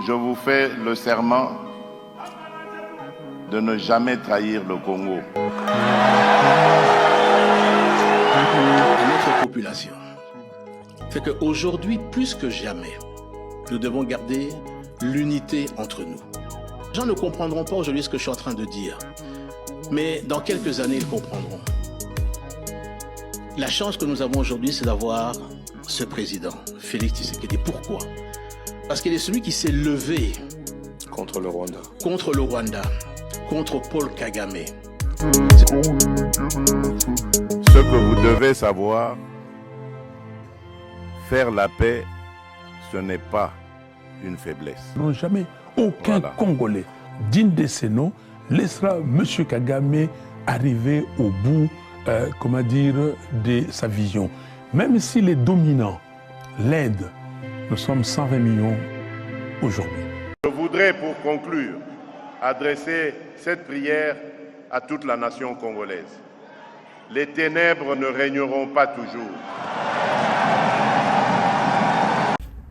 je vous fais le serment de ne jamais trahir le Congo. À notre population, c'est qu'aujourd'hui, plus que jamais, nous devons garder l'unité entre nous. Les gens ne comprendront pas aujourd'hui ce que je suis en train de dire, mais dans quelques années, ils comprendront. La chance que nous avons aujourd'hui, c'est d'avoir ce président, Félix Tshisekedi. Pourquoi? Parce qu'il est celui qui s'est levé contre le Rwanda, contre Paul Kagame. Ce que vous devez savoir, faire la paix, ce n'est pas une faiblesse. Non, jamais aucun Congolais digne de ces noms laissera M. Kagame arriver au bout, de sa vision. Même si les dominants l'aident, nous sommes 120 millions aujourd'hui. Je voudrais, pour conclure, adresser cette prière à toute la nation congolaise. Les ténèbres ne régneront pas toujours.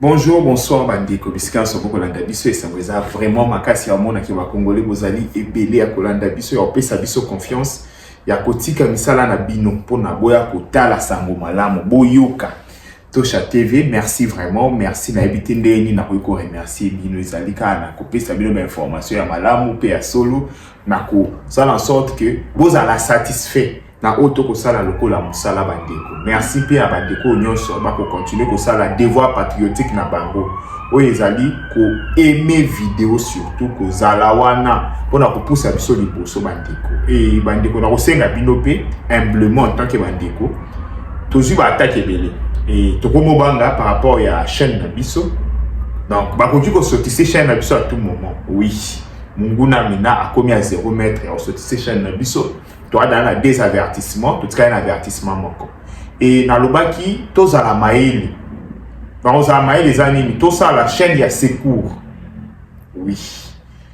Bonjour, bonsoir bandeko. Bisika soko kolanda biso esangweza vraiment makasi ya mona ki ba Congolais bozali ebele ya kolanda biso ya opesa biso confiance ya kotika misala na bino pona boya kotala sango malamu boyoka. Tosha TV, merci vraiment, merci na ebite ndeni na ko remercier bino ezalika na kopesa bino ba information ya malamu pe ya solo na ko sala en sorte que vous allez satisfait na auto ko sala lokola musala bandeko. Merci pe a bandeko nyonso ba ko continuer ko sala devoir patriotique na bango. O ezali ko aimer vidéo surtout ko zala wana pona ko poussa biso liboso bandeko. Et bandeko na ko senga bino pe humblement en tant que bandeko. Tozu ba attaque belé. Et tokomo banga par rapport à chaîne na biso. Donc ba ko ko sortir chaîne na biso à tout moment. Oui. Munguna mina a commis à 0 mètre et on sortir chaîne na biso. Tu as dans des avertissements, tu as un avertissement moko. Et dans le bas qui, tous à la maïli. Dans la maïli les animes, tous à la chaîne il y a secours. Oui.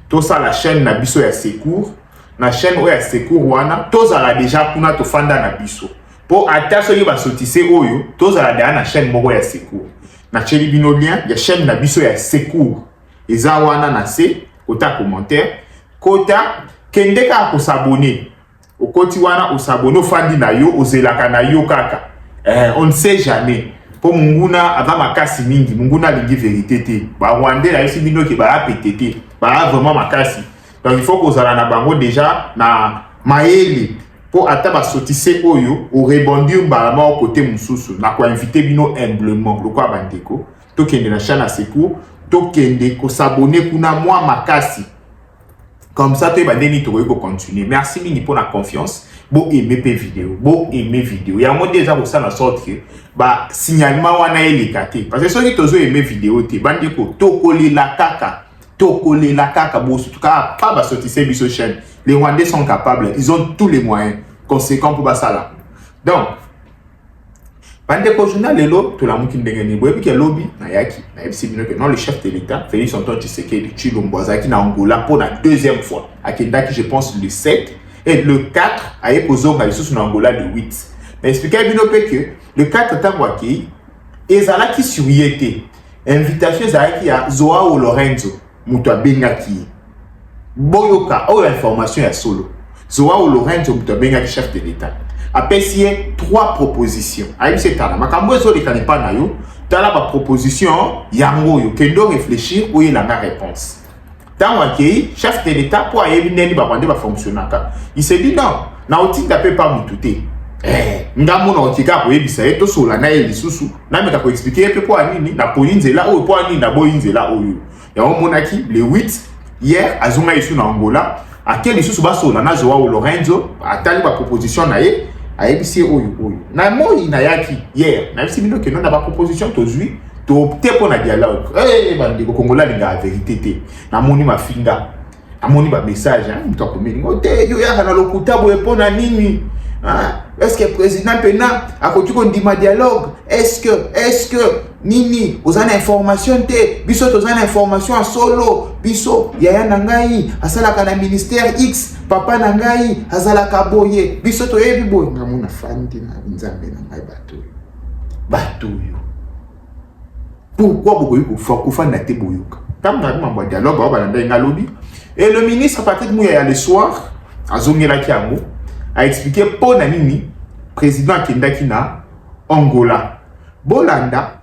Tous à la chaîne na biso il y a secours. Na chaîne où il y a secours wana, tous à la déjà kuna to fanda na biso. Pour attacher les basotissé oyo, tous à la chaîne moko il y a secours. Na cheli bino lien, il y a chaîne na biso il y a secours. Et ça wana na se, kota commentaire, kota kendeka ko s'abonner. Au côté wana osabone fandi na yo ozelaka na yo kaka. On ne sait jamais. Pour munguna avant makasi mingi, munguna lingi vérité te. Ba Rwandais la yesi bino ki ba pétété. Ba vraiment makasi. Donc il faut que ozala na bango déjà na maeli pour ata ba sotise oyo o rebondir balama au côté mususu na ko inviter bino humblement lokwa bandeko. To kende na chaîne à secours, to kende ko s'abonner kuna moi makasi. Comme ça, tu vas continuer. Merci mini pour la confiance. Bon aimer tes vidéos. Bon aimer vidéo. Il y a moi déjà pour ça la sorte que bah signalement on a les caté. Parce que ceux qui t'ont aimé vidéo te bandiko tokoler la caca bon en tout cas pas bah sortir ces biso chaîne. Les Rwandais sont capables. Ils ont tous les moyens conséquents pour ça là. Donc bandeko journal lelo to la muki ndengeni boyebi ke lobby na yaki na ebisi bino que non le chef de l'état Félix Antoine Tshisekedi Tshilombo azaki na Angola pour la deuxième fois akendaki je pense le 7 et le 4 aye kozonga lisusu na Angola le 8 mais expliquer bino pe que le 4 tango aki ezalaki suriyete invitation ezalaki ya Joao Lorenzo muto abengaki boyoka o information ya solo Joao Lorenzo muto abengaki chef de l'état apprécier 3 propositions. Aïe c'est tard. Makambo ezo lekani pa na yo. Tala ba proposition yango yo kendo réfléchir ou il a la réponse. Tant wakei chef de l'état pour ayebi neni ba kwande ba fonctionnaka. Il s'est dit non, na oti tape pas mututé. Ndamo na otika ko yebisa eto sola na eli susu. Na meka ko expliquer pe pour nini na polinzela o pour nini na boyinzela oyo. Ya omonaki le 8 hier azonga isu na Angola. À quel issue ba sola na Joao Lorenzo atali ba proposition na ye. Aïbisi oyo. Na moi na yaki hier. Na bisi bino que non na ba proposition tozui to opter pour na dialogue. Bandeko Kongola linga vérité te. Na moni ma finga. Na moni ba message hein muto ko meli. Ngote yo ya na lokuta bo epona nini? Hein? Est-ce que le président pena a continué ndima dialogue? Est-ce que nini ozana information te? Biso tozana information en solo. Biso yaya nangai asalaka na ministère X. Papa nangai azalaka boye. Biso to yebi boye ngamuna fandi na nzambe na ngai bato yo. Pourquoi bokoyi ko fanda te boyoka? Tam na mambo dialogue ba balanda nga lobby. Et le ministre Patrick Muyaya le soir a zongela kiango a expliqué pour nini président Kendaki na Angola. Bolanda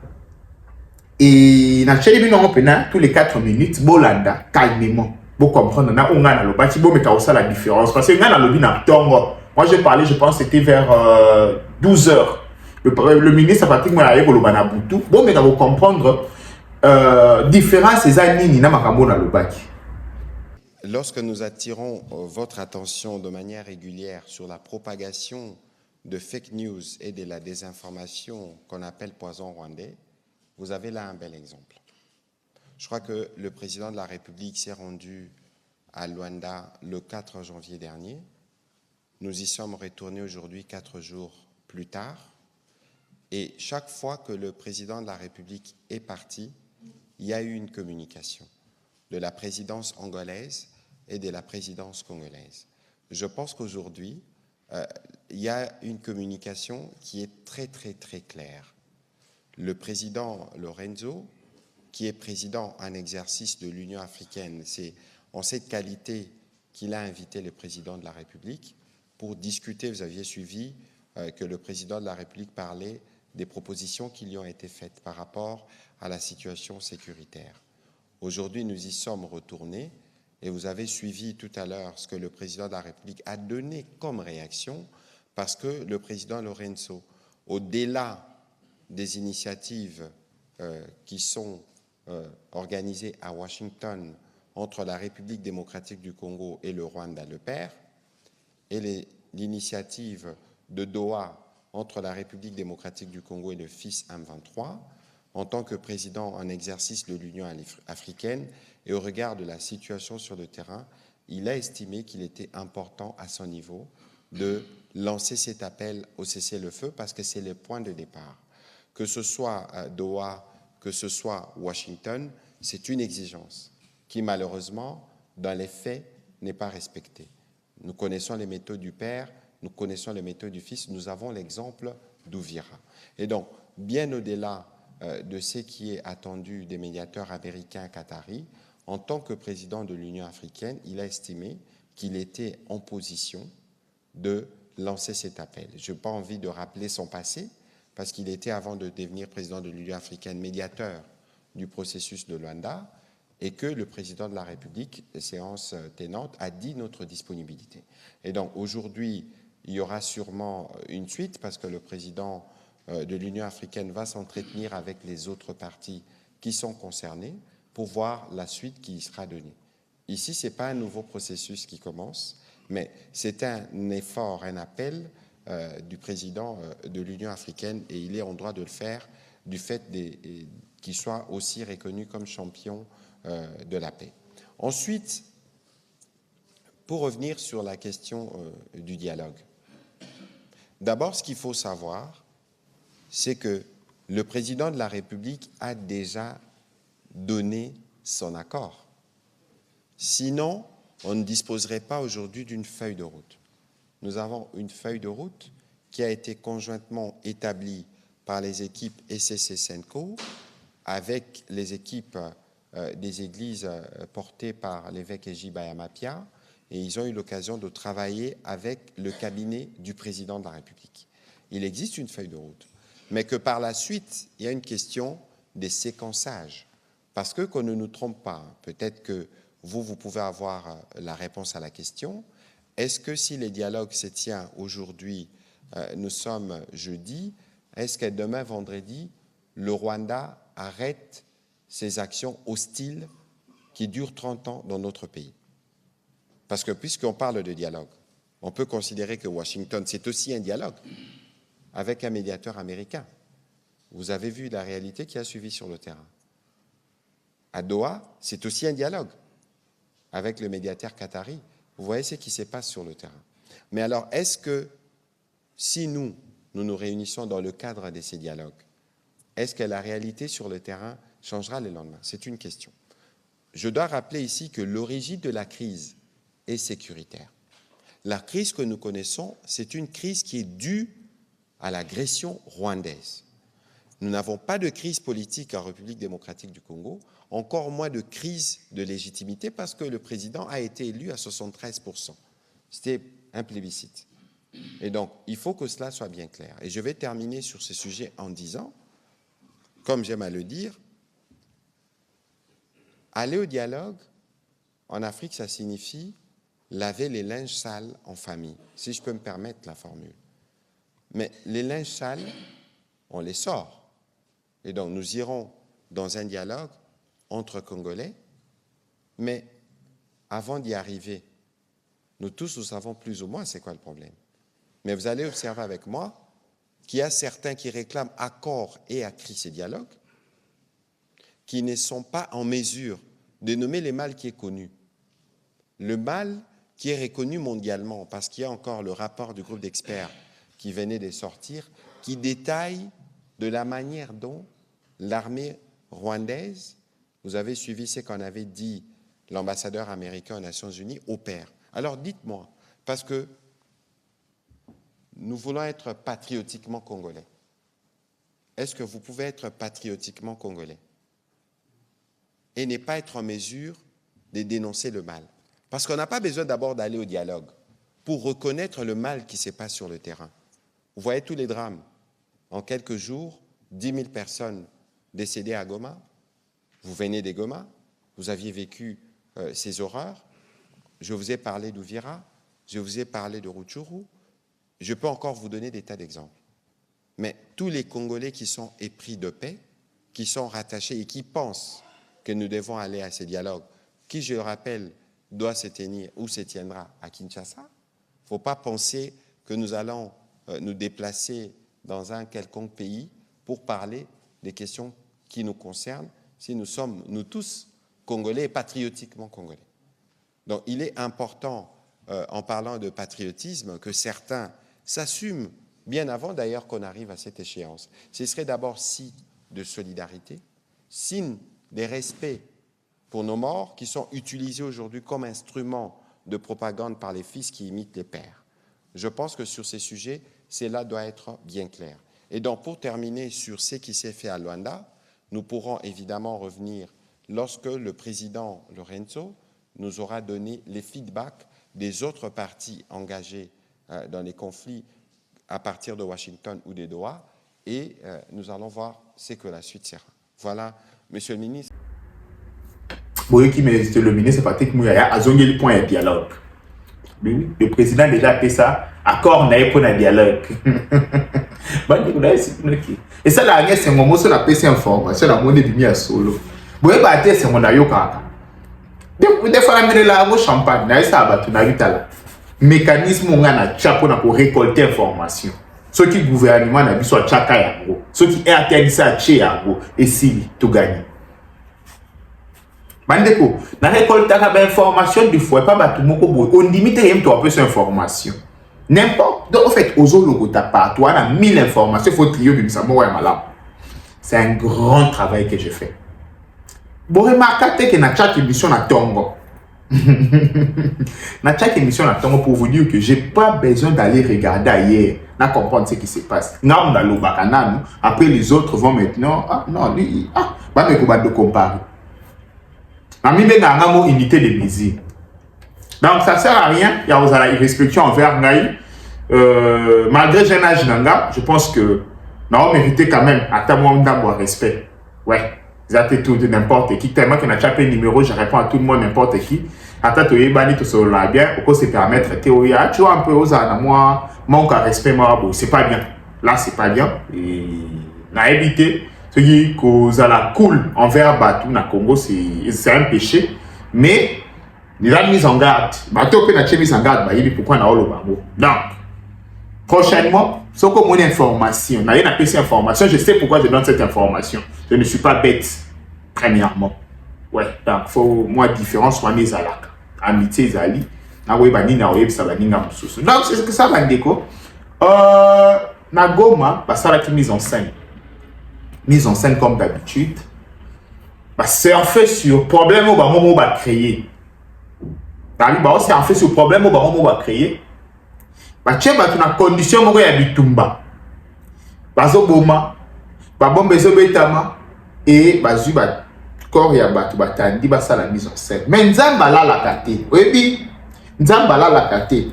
et na cheli bino pena tous les 4 minutes Bolanda calmement. Vous comprendre na on a le bâti bon mais ça la différence parce que nga na lobby na tongo. Moi j'ai parlé, je pense c'était vers 12 h. Le ministre Patrick Muyaya ko lobana butu. Bon mais vous comprendre différence ces années na makambo na lobaki. Lorsque nous attirons votre attention de manière régulière sur la propagation de fake news et de la désinformation qu'on appelle poison rwandais, vous avez là un bel exemple. Je crois que le président de la République s'est rendu à Luanda le 4 janvier dernier. Nous y sommes retournés aujourd'hui 4 jours plus tard. Et chaque fois que le président de la République est parti, il y a eu une communication de la présidence angolaise et de la présidence congolaise. Je pense qu'aujourd'hui, il y a une communication qui est très, très, très claire. Le président Lorenzo, qui est président en exercice de l'Union africaine, c'est en cette qualité qu'il a invité le président de la République pour discuter. Vous aviez suivi que le président de la République parlait des propositions qui lui ont été faites par rapport à la situation sécuritaire. Aujourd'hui, nous y sommes retournés et vous avez suivi tout à l'heure ce que le président de la République a donné comme réaction parce que le président Lorenzo, au-delà des initiatives qui sont organisées à Washington entre la République démocratique du Congo et le Rwanda, le père, et l'initiative de Doha entre la République démocratique du Congo et le fils M23, en tant que président en exercice de l'Union africaine et au regard de la situation sur le terrain, il a estimé qu'il était important à son niveau de lancer cet appel au cessez-le-feu parce que c'est le point de départ. Que ce soit Doha, que ce soit Washington, c'est une exigence qui malheureusement, dans les faits, n'est pas respectée. Nous connaissons les méthodes du père, nous connaissons les méthodes du fils, nous avons l'exemple d'Ouvira. Et donc, bien au-delà de ce qui est attendu des médiateurs américains qataris, en tant que président de l'Union africaine, il a estimé qu'il était en position de lancer cet appel. Je n'ai pas envie de rappeler son passé, parce qu'il était, avant de devenir président de l'Union africaine, médiateur du processus de Luanda, et que le président de la République, séance tenante, a dit notre disponibilité. Et donc aujourd'hui, il y aura sûrement une suite, parce que le président de l'Union africaine va s'entretenir avec les autres partis qui sont concernés pour voir la suite qui y sera donnée. Ici, ce n'est pas un nouveau processus qui commence, mais c'est un effort, un appel du président de l'Union africaine, et il est en droit de le faire du fait qu'il soit aussi reconnu comme champion de la paix. Ensuite, pour revenir sur la question du dialogue, d'abord, ce qu'il faut savoir, c'est que le président de la République a déjà donné son accord. Sinon, on ne disposerait pas aujourd'hui d'une feuille de route. Nous avons une feuille de route qui a été conjointement établie par les équipes SCC-SENCO avec les équipes des églises portées par l'évêque Eji Bayamapia, et ils ont eu l'occasion de travailler avec le cabinet du président de la République. Il existe une feuille de route, mais que par la suite, il y a une question des séquençages. Parce que, qu'on ne nous trompe pas, peut-être que vous pouvez avoir la réponse à la question, est-ce que si le dialogue se tient aujourd'hui, nous sommes jeudi, est-ce que demain, vendredi, le Rwanda arrête ses actions hostiles qui durent 30 ans dans notre pays? Parce que puisqu'on parle de dialogue, on peut considérer que Washington, c'est aussi un dialogue avec un médiateur américain. Vous avez vu la réalité qui a suivi sur le terrain. À Doha, c'est aussi un dialogue avec le médiateur qatari. Vous voyez ce qui se passe sur le terrain. Mais alors, est-ce que si nous nous réunissons dans le cadre de ces dialogues, est-ce que la réalité sur le terrain changera le lendemain? C'est une question. Je dois rappeler ici que l'origine de la crise est sécuritaire. La crise que nous connaissons, c'est une crise qui est due à l'agression rwandaise. Nous n'avons pas de crise politique en République démocratique du Congo. encore moins de crise de légitimité parce que le président a été élu à 73%. C'était un plébiscite. Et donc, il faut que cela soit bien clair. Et je vais terminer sur ce sujet en disant, comme j'aime à le dire, aller au dialogue, en Afrique, ça signifie laver les linges sales en famille, si je peux me permettre la formule. Mais les linges sales, on les sort. Et donc, nous irons dans un dialogue entre Congolais, mais avant d'y arriver, nous tous, nous savons plus ou moins c'est quoi le problème. Mais vous allez observer avec moi qu'il y a certains qui réclament à corps et à cri ces dialogues, qui ne sont pas en mesure de nommer le mal qui est connu. Le mal qui est reconnu mondialement, parce qu'il y a encore le rapport du groupe d'experts qui venait de sortir, qui détaille de la manière dont l'armée rwandaise, vous avez suivi ce qu'on avait dit l'ambassadeur américain aux Nations Unies, opère. Alors dites-moi, parce que nous voulons être patriotiquement congolais. Est-ce que vous pouvez être patriotiquement congolais et ne pas être en mesure de dénoncer le mal? Parce qu'on n'a pas besoin d'abord d'aller au dialogue pour reconnaître le mal qui se passe sur le terrain. Vous voyez tous les drames. En quelques jours, 10 000 personnes décédées à Goma. Vous venez des Goma, vous aviez vécu ces horreurs. Je vous ai parlé d'Uvira, je vous ai parlé de Rutshuru. Je peux encore vous donner des tas d'exemples. Mais tous les Congolais qui sont épris de paix, qui sont rattachés et qui pensent que nous devons aller à ces dialogues, qui, je le rappelle, doit se tenir ou se tiendra à Kinshasa, il ne faut pas penser que nous allons nous déplacer dans un quelconque pays pour parler des questions qui nous concernent, si nous sommes, nous tous, Congolais et patriotiquement Congolais. Donc, il est important, en parlant de patriotisme, que certains s'assument, bien avant d'ailleurs qu'on arrive à cette échéance. Ce serait d'abord signe de solidarité, signe de respect pour nos morts qui sont utilisés aujourd'hui comme instrument de propagande par les fils qui imitent les pères. Je pense que sur ces sujets, cela doit être bien clair. Et donc, pour terminer sur ce qui s'est fait à Luanda, nous pourrons évidemment revenir lorsque le président Lorenzo nous aura donné les feedbacks des autres parties engagées dans les conflits à partir de Washington ou des Doha, et nous allons voir ce que la suite sera. Voilà, Monsieur le ministre. Oui, qui me le ministre Patrick Mouyaya a zongué le point de dialogue. Oui, le président a déjà fait ça, accord n'a pas de dialogue. Et ça, là, c'est un moment sur la PC information, la monnaie du mien solo. Vous voyez, c'est mon aïe au kaka. Des fois, la là, au champagne, n'a ça abattu, n'a eu talent. Mécanisme, on a chapeau pour récolter information. Ceux qui gouvernement n'a vu soit chaka yango, ceux qui RTL ça tché yango, et si tout gagné. Mandeko, na récolter l'information du fois pas battu moko boy, on limite un peu cette information. N'importe, donc en fait, aux logo ta part, toi, on a 1000 informations, il faut trier de Misamo et Malam. C'est un grand travail que j'ai fait. Vous remarquez que dans chaque émission à Tongo, dans chaque émission à Tongo, pour vous dire que j'ai pas besoin d'aller regarder ailleurs, à comprendre ce qui se passe. Après les autres vont maintenant, ah non, lui, ah, bah mais comment de comparer. Ami ben a une unité de mesure. Donc ça sert à rien, il y a aux irrespectueux envers Naï. Malgré jeune âge Nanga, je pense que nous avons mérité quand même à ta moins d'avoir respect. Ouais, ça c'est tout de n'importe qui. Tellement qu'on a chapé numéro, je réponds à tout le monde n'importe qui. Attends, tu es banni tout seul là bien, pour se permettre théorie. Tu vois un peu aux ânes, moi, manque à respect, moi, bon, c'est pas bien. Là, c'est pas bien. Et n'a évité. Ce qui cause la cool envers Batou na Congo, c'est un péché. Mais il a mis en garde. Batou peut être mis en garde, il dit pourquoi on a le bango. Donc, prochainement, ce que mon information, n'a rien appelé cette information, je sais pourquoi je donne cette information. Je ne suis pas bête, premièrement. Ouais, donc, faut moi différence soit mes alaka. Amitié Zali, na we bani na we ça bani na mususu. Donc, c'est ce que ça va déco. Na Goma, bah ça la mise en scène. Mise en scène comme d'habitude, bah, c'est en fait sur problème au moment où on va créer. C'est en fait sur problème au moment où on va créer. Bah, tiens, bah, tu as condition où il y a bitumba. Bah, zo boma, bah, bon, bezo betama, et bah, zu, bah, corps ya bato batandi basala mise en scène. Mais nzamba alalaka te. Oyebi nzamba alalaka te.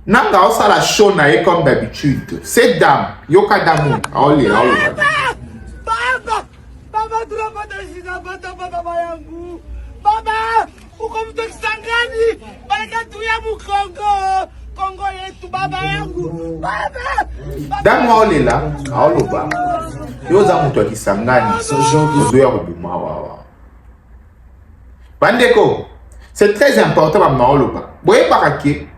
Nanga osala show na ye comme d'habitude. Cette dame, yoka damu, aolela aolela. Baba tunapata baba yangu. Baba, uko mtu Kisangani, baraka tu ya Mkongo. Kongo yetu baba yangu. Baba. Damu aolela, aoloba. Yoza mtu wa Kisangani, ozo ya kubuma wawa. Bandeko, c'est très important ba maoloba. Boye barake.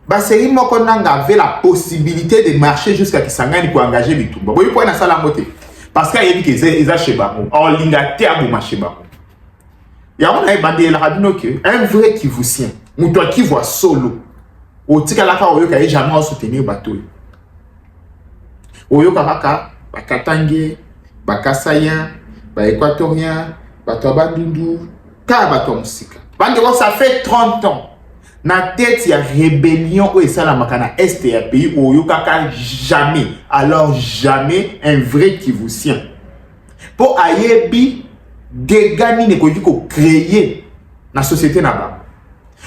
Baseri moko nanga avait la possibilité de marcher jusqu'à Kisangani pour engager Bitumba. Boye po na sala mote. Parce qu'il y a dit qu'ils ont chez Bamo. En lingate à Bouma chez Bamo. Il y a un vrai Kivusien. Ou toi qui vois solo. Au tika la ka oyo ka jamais soutenir bateau. Oyo ka Bakatange, Bakasaya, Équatorien, bateau Bandundu, ka bateau musika. Bandeko ça fait 30 ans. Na tête il y a rébellion où ça la makana est et un pays où yokaka jamais, alors jamais un vrai Kivusien. Pour ayebi dégani ne ko créer na société na ba.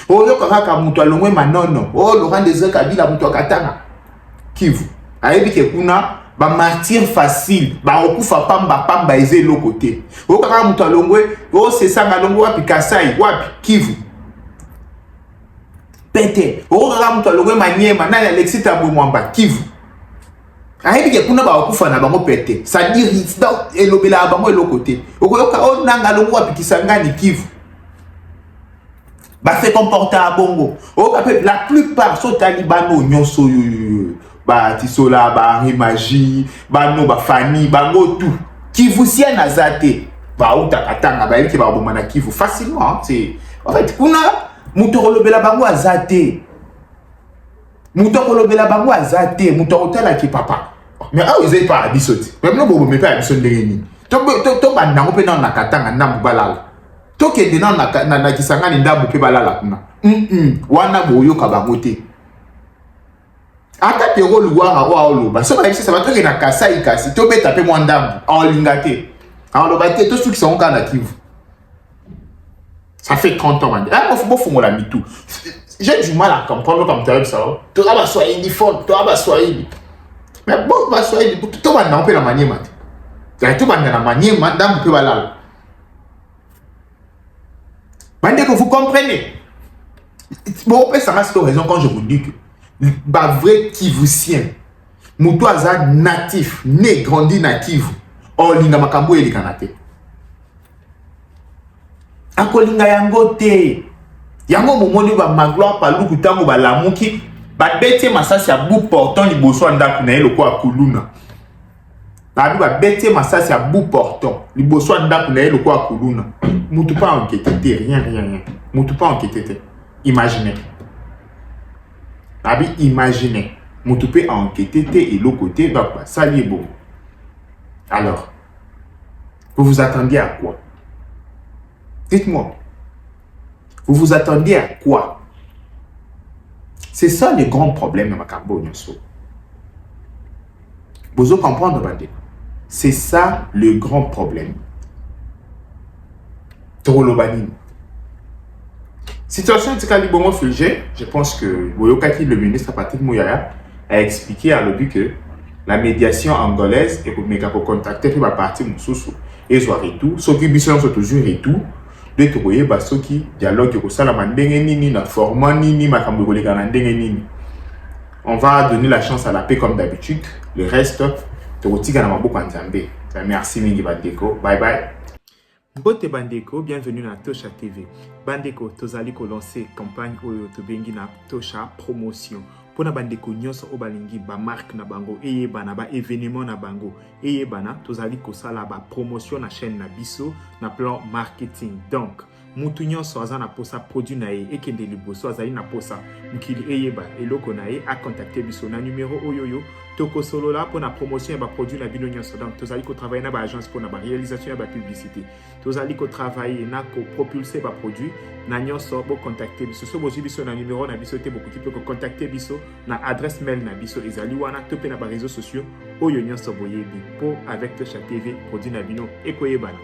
O yokaka mutu alongwe manono, o Laurent Désiré Kabila mutu akatanga. Kivu. Ayebi ke kuna ba martyr facile, ba okufa pamba eze lo côté. O yokaka mutu alongwe, o c'est ça ngalongwe wapi Kasai, wapi Kivu. Pete, okoka mutu alongwe Maniema na Alexis Thabo Mwamba Kivu. Ayebi ke kuna ba okufa na bango pete. Ça dit elobela bango elo côté. Okoyoka o nanga longo wapi Kisangani Kivu. Ba fait comporter à bongo. La plupart sont talibano nyonso ba tisola ba Rimaji, ba no ba Fani, bango tout. Kivusien azate. Ba utakatanga ba yiki ba bomana Kivu facilement, c'est en fait kuna mutorolobela bango azate. Mutorolobela bango azate, mutorotala ki papa. Mais ah ils pas abisoti. Même no bobo me pas abisoti ndengeni. To bandango pe na nakatanga ndambu balala. To ke dena na Kisangani ndambu pe balala kuna. Wana boyoka bango te. Ata te roluwa wa oloba. So ba ça va to ke na Kasai kasi to beta pe mwandambu. Aolingate. Aolobate to ceux qui sont en Kivu. Ça fait 30 ans, ah, faut fondre la mitou. J'ai du mal à comprendre comme tu as ça. Tu vas soigner uniforme, tu vas soigner. Mais bon, tu vas soigner, tu vas n'en faire la manière mat. Tu vas dans la manière mat, dans le peu balal. Mandez que vous comprenez. Bon, ça reste raison quand je vous dis que bah vrai Kivusien, moutou aza natif, né grandi natif. Oh linga makambo et kanate. Akolinga yango te. Yango momoni ba magloire paluku tango ba lamuki ba bete masasi ya bout portant liboso ndaku na eloko akuluna. Ba ba bete masasi ya bout portant liboso ndaku na eloko akuluna. Mutu pas enquêter rien. Mutu pas enquêter. Imaginez. Abi imaginez. Mutu peut enquêter et l'autre côté bah ça lié bon. Alors, vous vous attendiez à quoi? Dites-moi, vous vous attendiez à quoi? C'est ça le grand problème de Makambo Nyonso. Vous devez comprendre, Bandé. C'est ça le grand problème. Torolobanine. Situation de Kalibongo Fulgé, je pense que Boyokaki, le ministre Patrick Mouyaya, a expliqué à l'objet que la médiation angolaise est pour contacter la partie Moussoussou et Zoari tout, ceux qui sont toujours et tout. De trouver basoki dialogue ko sala mandenge nini na format nini makambo ko lekana ndenge nini. On va donner la chance à la paix comme d'habitude. Le reste tokotika na maboko ya Nzambe. Merci mingi bandeko. Bye bye. Bote bandeko, bienvenue na Tosha TV. Bandeko tozali ko lancer campagne oyo to bengi na Tosha promotion. Pona bandeko nyonso o balingi ba marque na bango eyeba na ba événement na bango eyeba na tozali ko sala ba promotion na chaîne na biso na plan marketing. Donc mutu nyonso aza na posa produit na ye ekende liboso azali na posa mukili eyeba eloko na ye a contacter biso na numéro oyoyo toko solo la pona promotion ya ba produit na bino nyonso. Donc tozali ko travailler na ba agence pona ba réalisation ya ba publicité. Tozali ko travailler na ko propulser ba produit na nyonso bo contacter biso so boji biso na numéro na biso te beaucoup peut ko contacter biso na adresse mail na biso ezali wana to pe na ba réseaux sociaux oyo nyonso boyebi po avec Tosha TV produit na bino ekoyebana.